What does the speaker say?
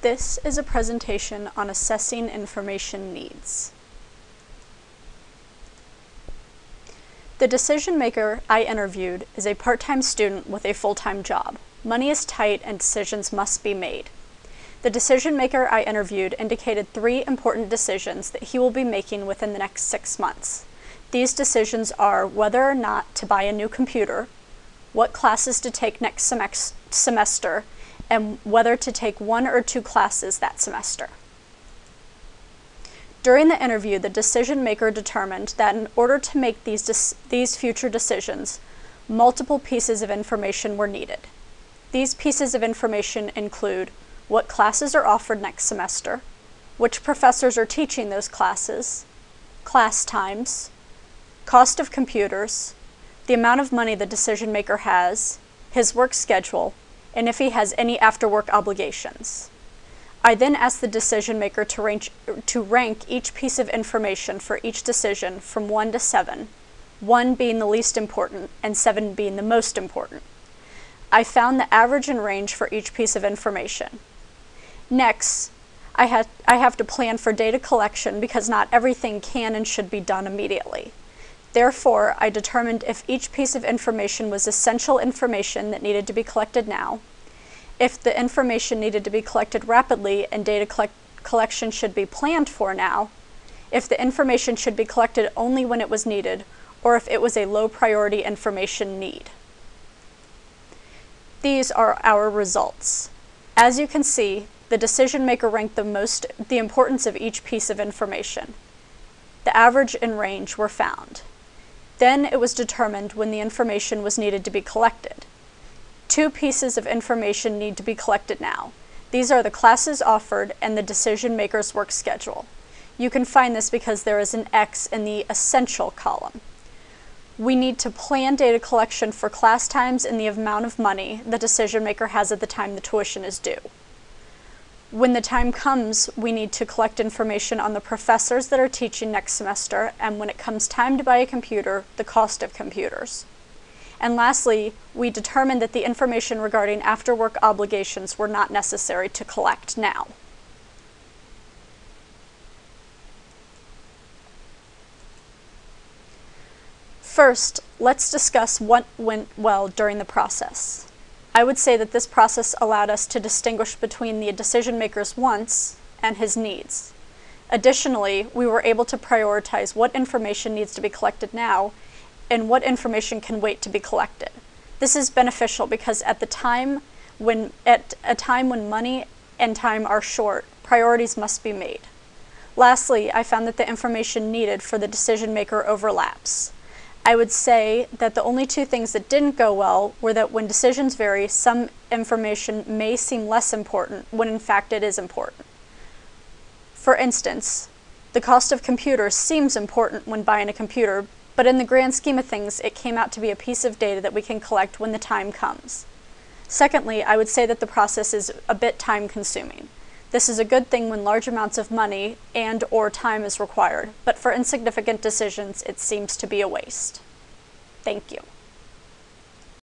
This is a presentation on assessing information needs. The decision maker I interviewed is a part-time student with a full-time job. Money is tight and decisions must be made. The decision maker I interviewed indicated 3 important decisions that he will be making within the next 6 months. These decisions are whether or not to buy a new computer, what classes to take next semester, and whether to take 1 or 2 classes that semester. During the interview, the decision maker determined that in order to make these future decisions, multiple pieces of information were needed. These pieces of information include what classes are offered next semester, which professors are teaching those classes, class times, cost of computers, the amount of money the decision maker has, his work schedule, and if he has any after-work obligations. I then asked the decision maker to rank each piece of information for each decision from 1 to 7, 1 being the least important and 7 being the most important. I found the average and range for each piece of information. Next, I have to plan for data collection because not everything can and should be done immediately. Therefore, I determined if each piece of information was essential information that needed to be collected now, if the information needed to be collected rapidly and data collection should be planned for now, if the information should be collected only when it was needed, or if it was a low priority information need. These are our results. As you can see, the decision maker ranked the importance of each piece of information. The average and range were found. Then it was determined when the information was needed to be collected. 2 pieces of information need to be collected now. These are the classes offered and the decision maker's work schedule. You can find this because there is an X in the essential column. We need to plan data collection for class times and the amount of money the decision maker has at the time the tuition is due. When the time comes, we need to collect information on the professors that are teaching next semester, and when it comes time to buy a computer, the cost of computers. And lastly, we determined that the information regarding after-work obligations were not necessary to collect now. First, let's discuss what went well during the process. I would say that this process allowed us to distinguish between the decision maker's wants and his needs. Additionally, we were able to prioritize what information needs to be collected now and what information can wait to be collected. This is beneficial because at a time when money and time are short, priorities must be made. Lastly, I found that the information needed for the decision maker overlaps. I would say that the only 2 things that didn't go well were that when decisions vary, some information may seem less important when in fact it is important. For instance, the cost of computers seems important when buying a computer, but in the grand scheme of things, it came out to be a piece of data that we can collect when the time comes. Secondly, I would say that the process is a bit time-consuming. This is a good thing when large amounts of money and/or time is required, but for insignificant decisions, it seems to be a waste. Thank you.